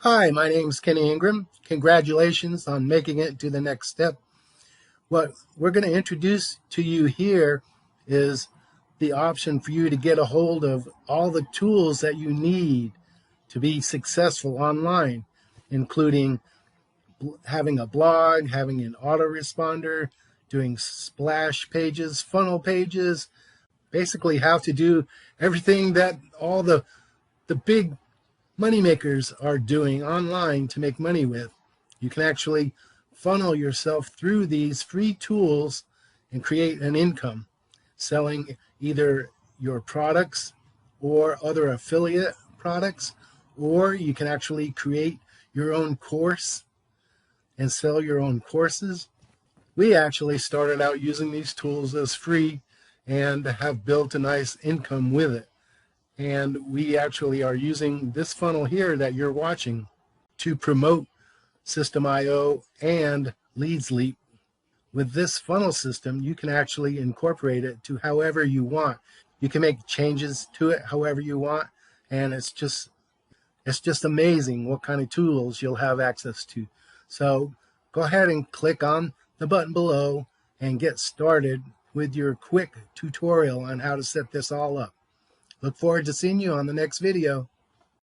Hi, my name is Kenny Ingram. Congratulations on making it to the next step. What we're going to introduce to you here is the option for you to get a hold of all the tools that you need to be successful online, including having a blog, having an autoresponder, doing splash pages, funnel pages, basically how to do everything that all the big moneymakers are doing online to make money with. You can actually funnel yourself through these free tools and create an income selling either your products or other affiliate products, or you can actually create your own course and sell your own courses. We actually started out using these tools as free and have built a nice income with it. And we actually are using this funnel here that you're watching to promote Systeme.io and Leads Leap. With this funnel system, you can actually incorporate it to however you want. You can make changes to it however you want, and it's just amazing what kind of tools you'll have access to. So go ahead and click on the button below and get started with your quick tutorial on how to set this all up. Look forward to seeing you on the next video.